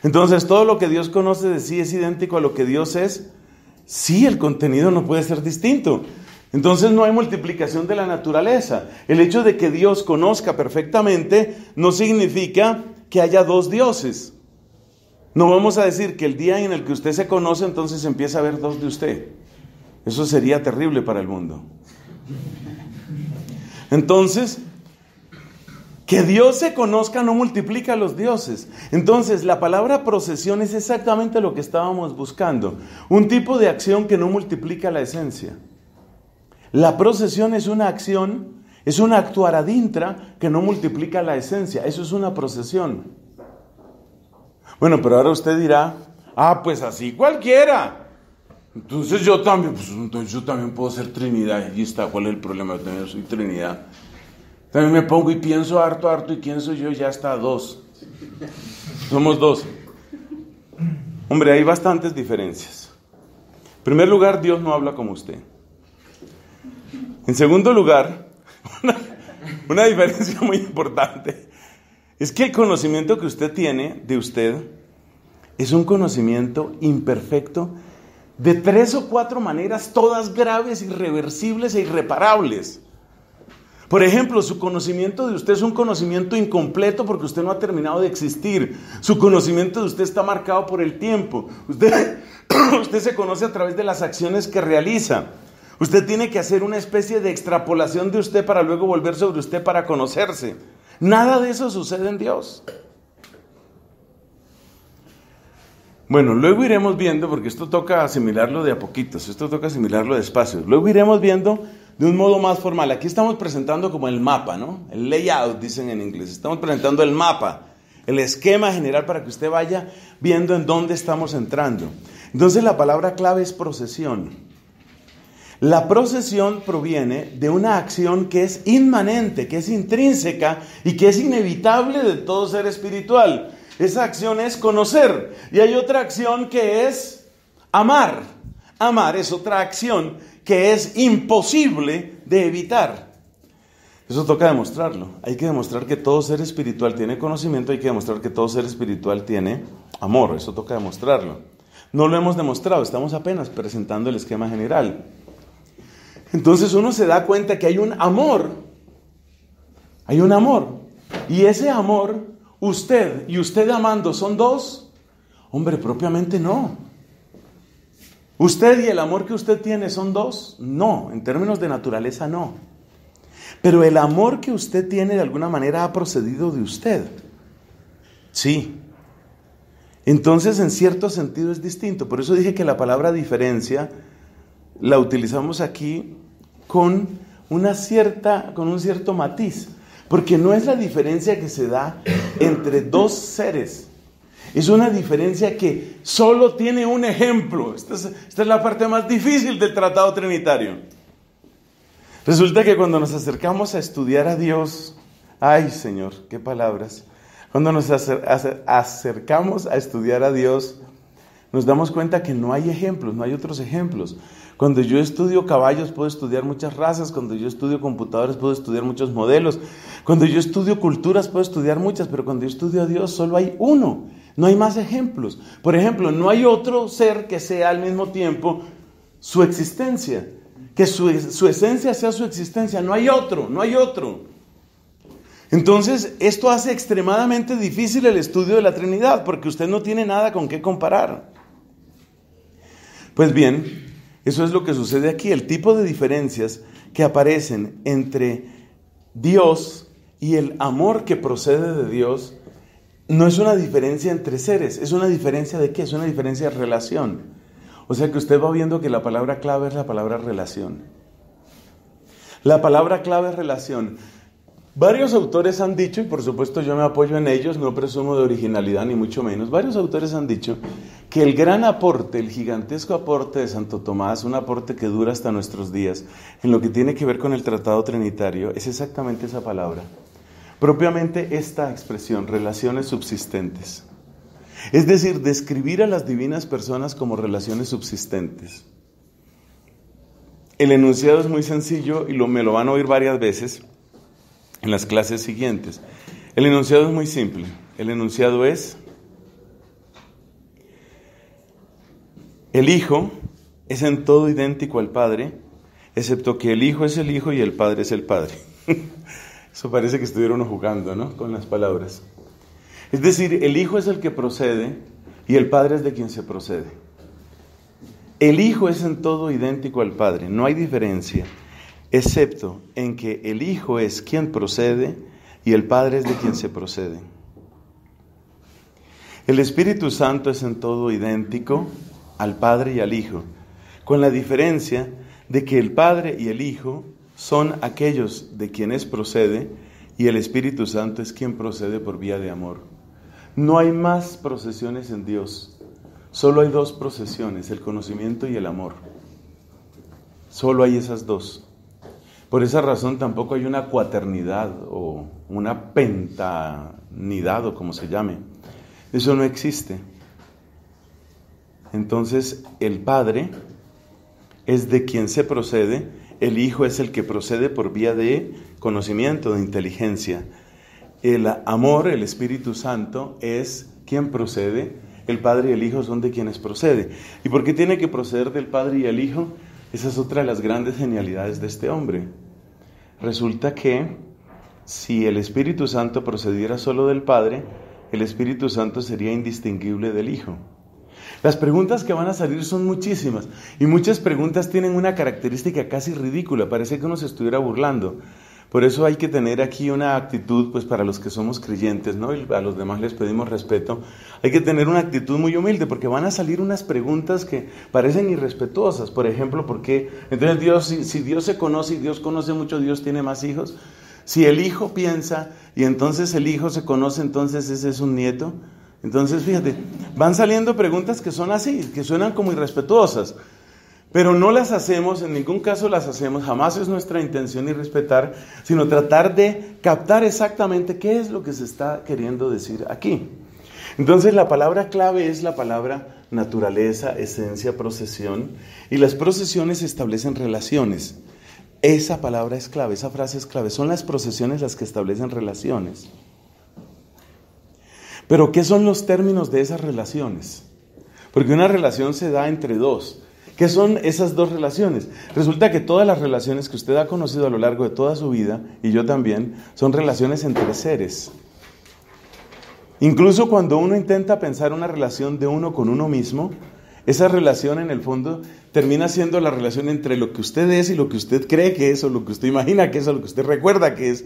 Entonces, todo lo que Dios conoce de sí es idéntico a lo que Dios es. Sí, el contenido no puede ser distinto. Entonces no hay multiplicación de la naturaleza. El hecho de que Dios conozca perfectamente no significa que haya dos dioses. No vamos a decir que el día en el que usted se conoce, entonces empieza a haber dos de usted. Eso sería terrible para el mundo. Entonces, que Dios se conozca no multiplica a los dioses. Entonces, la palabra procesión es exactamente lo que estábamos buscando. Un tipo de acción que no multiplica la esencia. La procesión es una acción, es un actuar ad intra que no multiplica la esencia. Eso es una procesión. Bueno, pero ahora usted dirá, pues así cualquiera. Entonces yo también puedo ser Trinidad. Allí está, ¿cuál es el problema? Yo también soy Trinidad. También me pongo y pienso harto, ¿y quién soy yo? Ya está, dos. Somos dos. Hombre, hay bastantes diferencias. En primer lugar, Dios no habla como usted. En segundo lugar, una diferencia muy importante es que el conocimiento que usted tiene de usted es un conocimiento imperfecto de 3 o 4 maneras, todas graves, irreversibles e irreparables. Por ejemplo, su conocimiento de usted es un conocimiento incompleto porque usted no ha terminado de existir. Su conocimiento de usted está marcado por el tiempo. Usted se conoce a través de las acciones que realiza. Usted tiene que hacer una especie de extrapolación de usted para luego volver sobre usted para conocerse. Nada de eso sucede en Dios. Bueno, luego iremos viendo, porque esto toca asimilarlo de a poquitos, esto toca asimilarlo despacio. Luego iremos viendo de un modo más formal. Aquí estamos presentando como el mapa, ¿no? El layout, dicen en inglés. Estamos presentando el mapa, el esquema general para que usted vaya viendo en dónde estamos entrando. Entonces la palabra clave es procesión. La procesión proviene de una acción que es inmanente, que es intrínseca y que es inevitable de todo ser espiritual. Esa acción es conocer. Y hay otra acción que es amar. Amar es otra acción que es imposible de evitar. Eso toca demostrarlo. Hay que demostrar que todo ser espiritual tiene conocimiento, hay que demostrar que todo ser espiritual tiene amor. Eso toca demostrarlo. No lo hemos demostrado, estamos apenas presentando el esquema general. Entonces uno se da cuenta que hay un amor. Hay un amor. Y ese amor, usted y usted amando, ¿son dos? Hombre, propiamente no. ¿Usted y el amor que usted tiene son dos? No, en términos de naturaleza no. Pero el amor que usted tiene de alguna manera ha procedido de usted. Sí. Entonces en cierto sentido es distinto. Por eso dije que la palabra diferencia la utilizamos aquí con un cierto matiz. Porque no es la diferencia que se da entre dos seres. Es una diferencia que solo tiene un ejemplo. Esta es la parte más difícil del tratado trinitario. Resulta que cuando nos acercamos a estudiar a Dios, ¡ay, Señor, qué palabras! Cuando nos acercamos a estudiar a Dios, nos damos cuenta que no hay ejemplos, no hay otros ejemplos. Cuando yo estudio caballos, puedo estudiar muchas razas. Cuando yo estudio computadores, puedo estudiar muchos modelos. Cuando yo estudio culturas, puedo estudiar muchas. Pero cuando yo estudio a Dios, solo hay uno. No hay más ejemplos. Por ejemplo, no hay otro ser que sea al mismo tiempo su existencia. Que su esencia sea su existencia. No hay otro, no hay otro. Entonces, esto hace extremadamente difícil el estudio de la Trinidad, porque usted no tiene nada con qué comparar. Pues bien, eso es lo que sucede aquí. El tipo de diferencias que aparecen entre Dios y el amor que procede de Dios no es una diferencia entre seres. ¿Es una diferencia de qué? Es una diferencia de relación. O sea que usted va viendo que la palabra clave es la palabra relación. La palabra clave es relación. Varios autores han dicho, y por supuesto yo me apoyo en ellos, no presumo de originalidad ni mucho menos, varios autores han dicho que el gran aporte, el gigantesco aporte de Santo Tomás, un aporte que dura hasta nuestros días, en lo que tiene que ver con el tratado trinitario, es exactamente esa palabra. Propiamente esta expresión, relaciones subsistentes. Es decir, describir a las divinas personas como relaciones subsistentes. El enunciado es muy sencillo y me lo van a oír varias veces en las clases siguientes. El enunciado es muy simple. El enunciado es: el Hijo es en todo idéntico al Padre, excepto que el Hijo es el Hijo y el Padre es el Padre. Eso parece que estuvieron jugando, ¿no?, con las palabras. Es decir, el Hijo es el que procede y el Padre es de quien se procede. El Hijo es en todo idéntico al Padre, no hay diferencia, excepto en que el Hijo es quien procede y el Padre es de quien se procede. El Espíritu Santo es en todo idéntico al Padre y al Hijo, con la diferencia de que el Padre y el Hijo son aquellos de quienes procede y el Espíritu Santo es quien procede por vía de amor. No hay más procesiones en Dios, solo hay dos procesiones, el conocimiento y el amor. Solo hay esas dos. Por esa razón tampoco hay una cuaternidad o una pentanidad o como se llame. Eso no existe. Entonces el Padre es de quien se procede, el Hijo es el que procede por vía de conocimiento, de inteligencia. El amor, el Espíritu Santo, es quien procede, el Padre y el Hijo son de quienes procede. ¿Y por qué tiene que proceder del Padre y el Hijo? Esa es otra de las grandes genialidades de este hombre. Resulta que si el Espíritu Santo procediera solo del Padre, el Espíritu Santo sería indistinguible del Hijo. Las preguntas que van a salir son muchísimas, y muchas preguntas tienen una característica casi ridícula, parece que uno se estuviera burlando. Por eso hay que tener aquí una actitud, pues para los que somos creyentes, ¿no? Y a los demás les pedimos respeto, hay que tener una actitud muy humilde, porque van a salir unas preguntas que parecen irrespetuosas. Por ejemplo, ¿por qué? Entonces Dios, si Dios se conoce y Dios conoce mucho, ¿Dios tiene más hijos? Si el Hijo piensa y entonces el Hijo se conoce, entonces ese es un nieto. Entonces, fíjate, van saliendo preguntas que son así, que suenan como irrespetuosas, pero no las hacemos, en ningún caso las hacemos, jamás es nuestra intención irrespetar, sino tratar de captar exactamente qué es lo que se está queriendo decir aquí. Entonces, la palabra clave es la palabra naturaleza, esencia, procesión, y las procesiones establecen relaciones. Esa palabra es clave, esa frase es clave, son las procesiones las que establecen relaciones. Pero, ¿qué son los términos de esas relaciones? Porque una relación se da entre dos. ¿Qué son esas dos relaciones? Resulta que todas las relaciones que usted ha conocido a lo largo de toda su vida, y yo también, son relaciones entre seres. Incluso cuando uno intenta pensar una relación de uno con uno mismo, esa relación en el fondo termina siendo la relación entre lo que usted es y lo que usted cree que es, o lo que usted imagina que es, o lo que usted recuerda que es,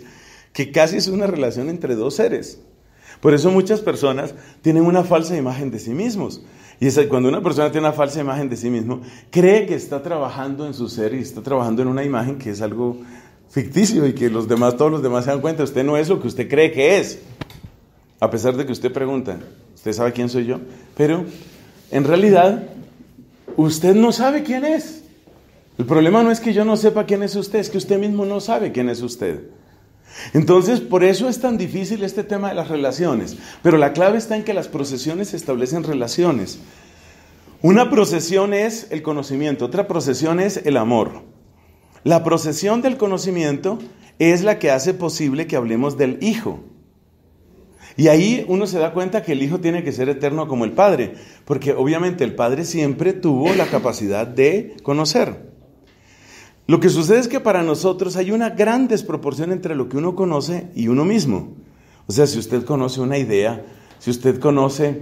que casi es una relación entre dos seres. Por eso muchas personas tienen una falsa imagen de sí mismos. Y cuando una persona tiene una falsa imagen de sí mismo, cree que está trabajando en su ser y está trabajando en una imagen que es algo ficticio y que todos los demás se dan cuenta. Usted no es lo que usted cree que es. A pesar de que usted pregunta, ¿usted sabe quién soy yo? Pero en realidad, usted no sabe quién es. El problema no es que yo no sepa quién es usted, es que usted mismo no sabe quién es usted. Entonces, por eso es tan difícil este tema de las relaciones. Pero la clave está en que las procesiones establecen relaciones. Una procesión es el conocimiento, otra procesión es el amor. La procesión del conocimiento es la que hace posible que hablemos del Hijo. Y ahí uno se da cuenta que el Hijo tiene que ser eterno como el Padre, porque obviamente el Padre siempre tuvo la capacidad de conocer. Lo que sucede es que para nosotros hay una gran desproporción entre lo que uno conoce y uno mismo. O sea, si usted conoce una idea, si usted conoce,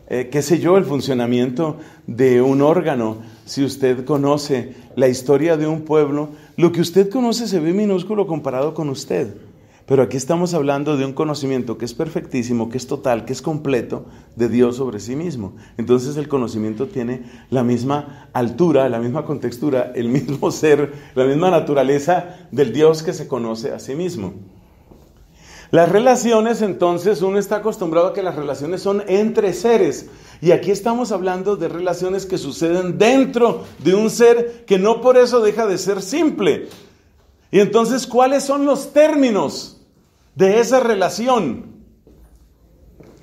el funcionamiento de un órgano, si usted conoce la historia de un pueblo, lo que usted conoce se ve minúsculo comparado con usted. Pero aquí estamos hablando de un conocimiento que es perfectísimo, que es total, que es completo de Dios sobre sí mismo. Entonces el conocimiento tiene la misma altura, la misma contextura, el mismo ser, la misma naturaleza del Dios que se conoce a sí mismo. Las relaciones, entonces, uno está acostumbrado a que las relaciones son entre seres. Y aquí estamos hablando de relaciones que suceden dentro de un ser que no por eso deja de ser simple. Y entonces, ¿cuáles son los términos de esa relación?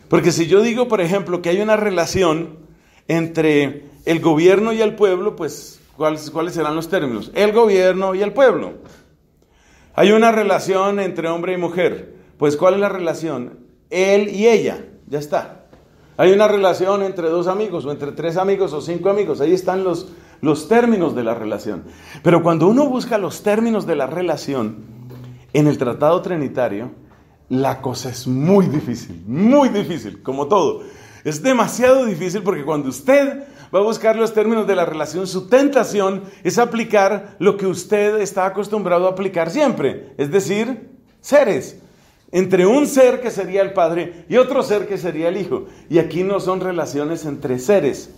Porque si yo digo, por ejemplo, que hay una relación entre el gobierno y el pueblo, pues, ¿cuáles serán los términos? El gobierno y el pueblo. Hay una relación entre hombre y mujer, pues, ¿cuál es la relación? Él y ella, ya está. Hay una relación entre dos amigos, o entre tres amigos, o 5 amigos, ahí están los términos de la relación. Pero cuando uno busca los términos de la relación en el Tratado Trinitario, la cosa es muy difícil, como todo. Es demasiado difícil porque cuando usted va a buscar los términos de la relación, su tentación es aplicar lo que usted está acostumbrado a aplicar siempre, es decir, seres. Entre un ser que sería el Padre y otro ser que sería el Hijo. Y aquí no son relaciones entre seres.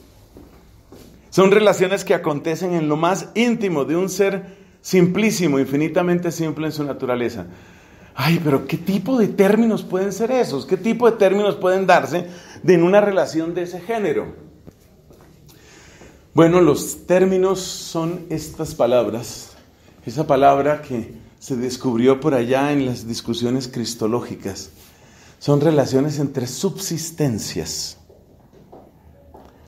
Son relaciones que acontecen en lo más íntimo de un ser simplísimo, infinitamente simple en su naturaleza. Ay, pero ¿qué tipo de términos pueden ser esos? ¿Qué tipo de términos pueden darse en una relación de ese género? Bueno, los términos son estas palabras. Esa palabra que se descubrió por allá en las discusiones cristológicas. Son relaciones entre subsistencias.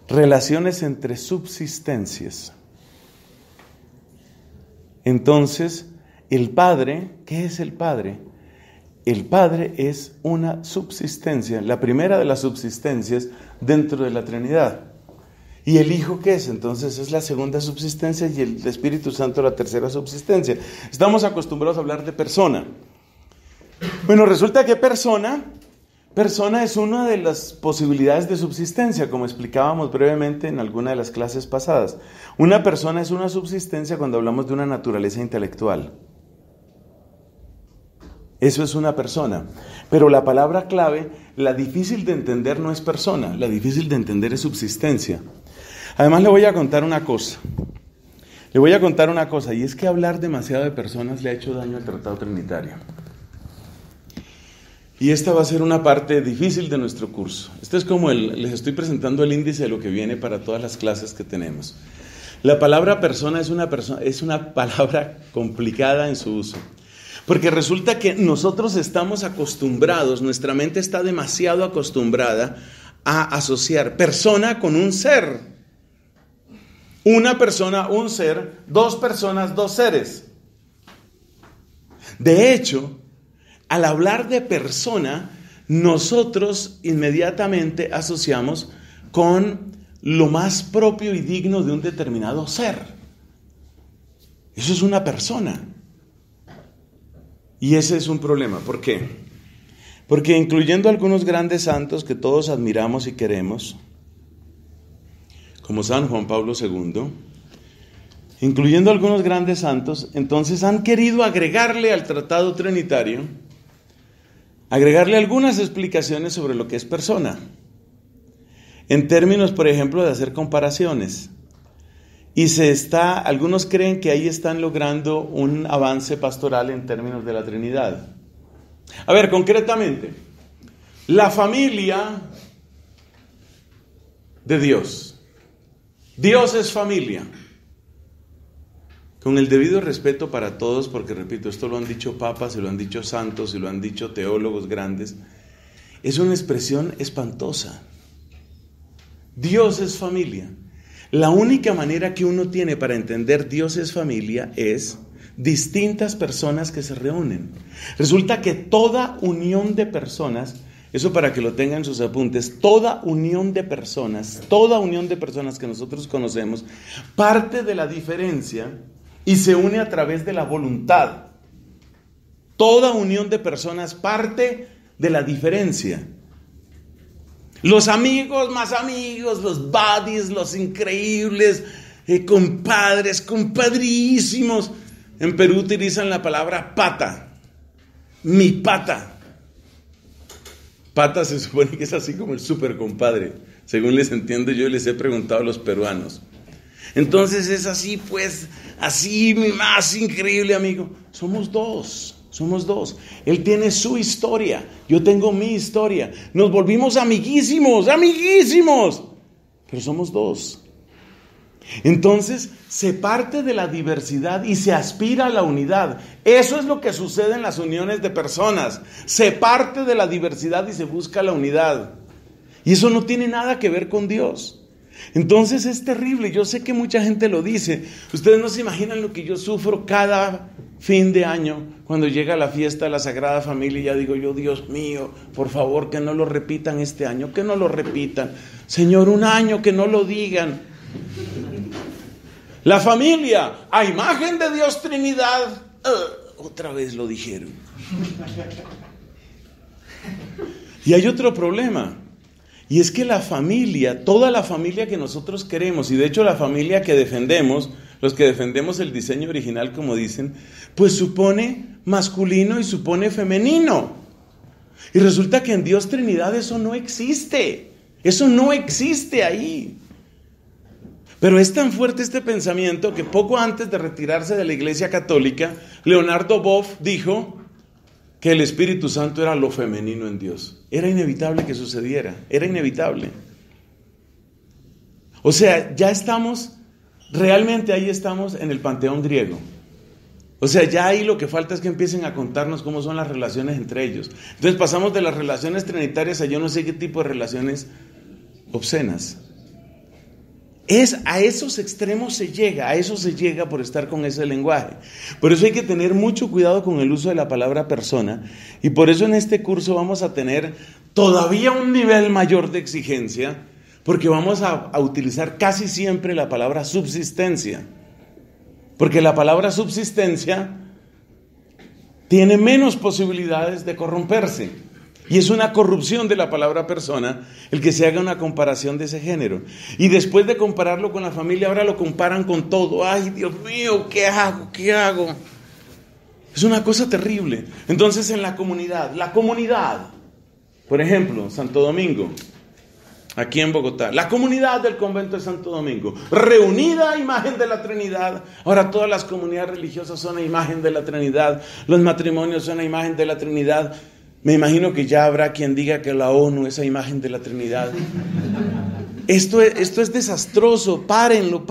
relaciones entre subsistencias. Entonces, el Padre, ¿qué es el Padre? El Padre es una subsistencia, la primera de las subsistencias dentro de la Trinidad. ¿Y el Hijo qué es? Entonces es la segunda subsistencia y el Espíritu Santo la tercera subsistencia. Estamos acostumbrados a hablar de persona. Bueno, resulta que persona es una de las posibilidades de subsistencia, como explicábamos brevemente en alguna de las clases pasadas. Una persona es una subsistencia cuando hablamos de una naturaleza intelectual. Eso es una persona. Pero la palabra clave, la difícil de entender no es persona, la difícil de entender es subsistencia. Además le voy a contar una cosa. Y es que hablar demasiado de personas le ha hecho daño al Tratado Trinitario. Y esta va a ser una parte difícil de nuestro curso. Esto es como les estoy presentando el índice de lo que viene para todas las clases que tenemos. La palabra persona es una palabra complicada en su uso. Porque resulta que nosotros estamos acostumbrados, nuestra mente está demasiado acostumbrada a asociar persona con un ser. Una persona, un ser, dos personas, dos seres. De hecho, al hablar de persona, nosotros inmediatamente asociamos con lo más propio y digno de un determinado ser. Eso es una persona. Y ese es un problema. ¿Por qué? Porque incluyendo algunos grandes santos que todos admiramos y queremos, como San Juan Pablo II, incluyendo algunos grandes santos, entonces han querido agregarle al Tratado Trinitario, agregarle algunas explicaciones sobre lo que es persona, en términos, por ejemplo, de hacer comparaciones. Y algunos creen que ahí están logrando un avance pastoral en términos de la Trinidad. A ver, concretamente, la familia de Dios. Dios es familia. Con el debido respeto para todos, porque repito, esto lo han dicho papas, y lo han dicho santos, y lo han dicho teólogos grandes, es una expresión espantosa. Dios es familia. La única manera que uno tiene para entender Dios es familia es distintas personas que se reúnen. Resulta que toda unión de personas, eso para que lo tengan en sus apuntes, toda unión de personas que nosotros conocemos, parte de la diferencia y se une a través de la voluntad. Toda unión de personas parte de la diferencia. Los amigos más amigos, los buddies, los increíbles, compadres, compadrísimos. En Perú utilizan la palabra pata. Mi pata. Pata se supone que es así como el super compadre. Según les entiendo yo, les he preguntado a los peruanos. Entonces es así, pues, así mi más increíble amigo. Somos dos. Él tiene su historia, yo tengo mi historia. Nos volvimos amiguísimos, pero somos dos. Entonces se parte de la diversidad y se aspira a la unidad. Eso es lo que sucede en las uniones de personas. Se parte de la diversidad y se busca la unidad. Y eso no tiene nada que ver con Dios. Entonces es terrible. Yo sé que mucha gente lo dice. Ustedes no se imaginan lo que yo sufro cada fin de año cuando llega la fiesta de la Sagrada Familia. Y ya digo yo, Dios mío, por favor que no lo repitan este año, que no lo repitan. Señor, un año que no lo digan. La familia, a imagen de Dios Trinidad. Otra vez lo dijeron. Y hay otro problema. Y es que la familia, toda la familia que nosotros queremos, y de hecho la familia que defendemos, los que defendemos el diseño original, como dicen, pues supone masculino y supone femenino. Y resulta que en Dios Trinidad eso no existe. Eso no existe ahí. Pero es tan fuerte este pensamiento que poco antes de retirarse de la Iglesia Católica, Leonardo Boff dijo que el Espíritu Santo era lo femenino en Dios. Era inevitable que sucediera, era inevitable. O sea, realmente ahí estamos en el panteón griego. O sea, ya ahí lo que falta es que empiecen a contarnos cómo son las relaciones entre ellos. Entonces pasamos de las relaciones trinitarias a yo no sé qué tipo de relaciones obscenas. A esos extremos se llega por estar con ese lenguaje. Por eso hay que tener mucho cuidado con el uso de la palabra persona, y por eso en este curso vamos a tener todavía un nivel mayor de exigencia, porque vamos a utilizar casi siempre la palabra subsistencia, porque la palabra subsistencia tiene menos posibilidades de corromperse. Y es una corrupción de la palabra persona el que se haga una comparación de ese género. Y después de compararlo con la familia, ahora lo comparan con todo. ¡Ay, Dios mío! ¿Qué hago? ¿Qué hago? Es una cosa terrible. Entonces, en la comunidad, por ejemplo, Santo Domingo, aquí en Bogotá, la comunidad del convento de Santo Domingo, reunida a imagen de la Trinidad. Ahora todas las comunidades religiosas son a imagen de la Trinidad, los matrimonios son a imagen de la Trinidad. Me imagino que ya habrá quien diga que la ONU es a imagen de la Trinidad. Esto es desastroso. Párenlo,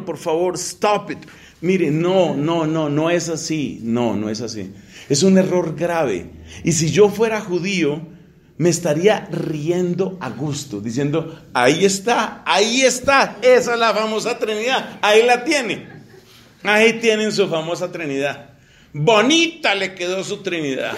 por favor. Stop it. Miren, no es así. No es así. Es un error grave. Y si yo fuera judío, me estaría riendo a gusto, diciendo, ahí está, esa es la famosa Trinidad. Ahí la tienen. Ahí tienen su famosa Trinidad. Bonita le quedó su Trinidad.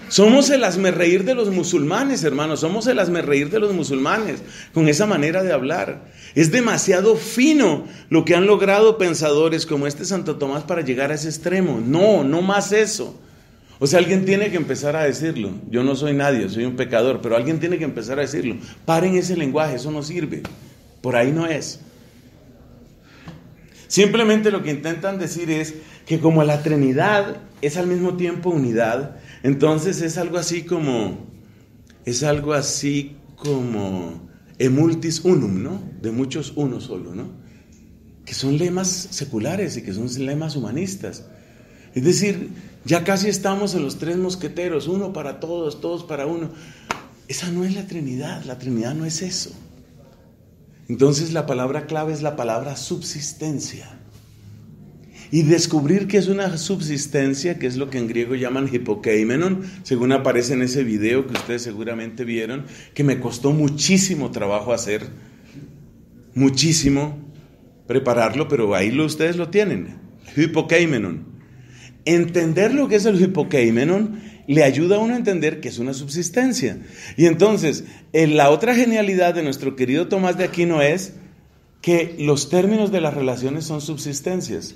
Somos el hazmerreír de los musulmanes, hermanos. Somos el hazmerreír de los musulmanes con esa manera de hablar. Es demasiado fino lo que han logrado pensadores como este Santo Tomás para llegar a ese extremo. No más eso. O sea, alguien tiene que empezar a decirlo. Yo no soy nadie, soy un pecador, pero alguien tiene que empezar a decirlo. Paren ese lenguaje, eso no sirve. Por ahí no es. Simplemente lo que intentan decir es que como la Trinidad es al mismo tiempo unidad, entonces es algo así como emultis unum, ¿no? De muchos uno solo, ¿no? Que son lemas seculares y que son lemas humanistas. Es decir, ya casi estamos en los tres mosqueteros, uno para todos, todos para uno. Esa no es la Trinidad no es eso. Entonces la palabra clave es la palabra subsistencia. Y descubrir que es una subsistencia, que es lo que en griego llaman hipokeimenon, según aparece en ese video que ustedes seguramente vieron, que me costó muchísimo trabajo hacer, muchísimo prepararlo, pero ahí ustedes lo tienen, hipokeimenon. Entender lo que es el hipokeimenon le ayuda a uno a entender que es una subsistencia. Y entonces, la otra genialidad de nuestro querido Tomás de Aquino es que los términos de las relaciones son subsistencias.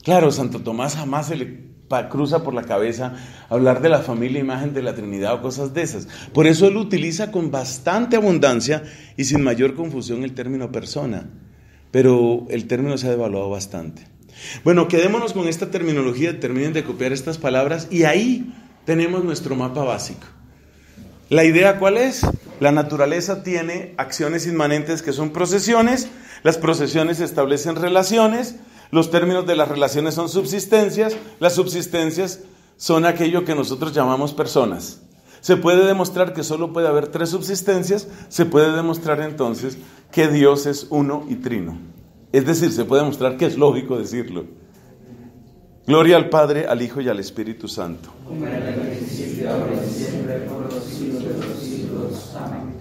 Claro, Santo Tomás jamás se le cruza por la cabeza hablar de la familia, imagen de la Trinidad o cosas de esas. Por eso él utiliza con bastante abundancia y sin mayor confusión el término persona. Pero el término se ha devaluado bastante. Bueno, quedémonos con esta terminología, terminen de copiar estas palabras y ahí tenemos nuestro mapa básico. ¿La idea cuál es? La naturaleza tiene acciones inmanentes que son procesiones, las procesiones establecen relaciones, los términos de las relaciones son subsistencias, las subsistencias son aquello que nosotros llamamos personas. Se puede demostrar que solo puede haber tres subsistencias, se puede demostrar entonces que Dios es uno y trino. Es decir, se puede demostrar que es lógico decirlo. Gloria al Padre, al Hijo y al Espíritu Santo. Como era en el principio, ahora y siempre, por los siglos de los siglos. Amén.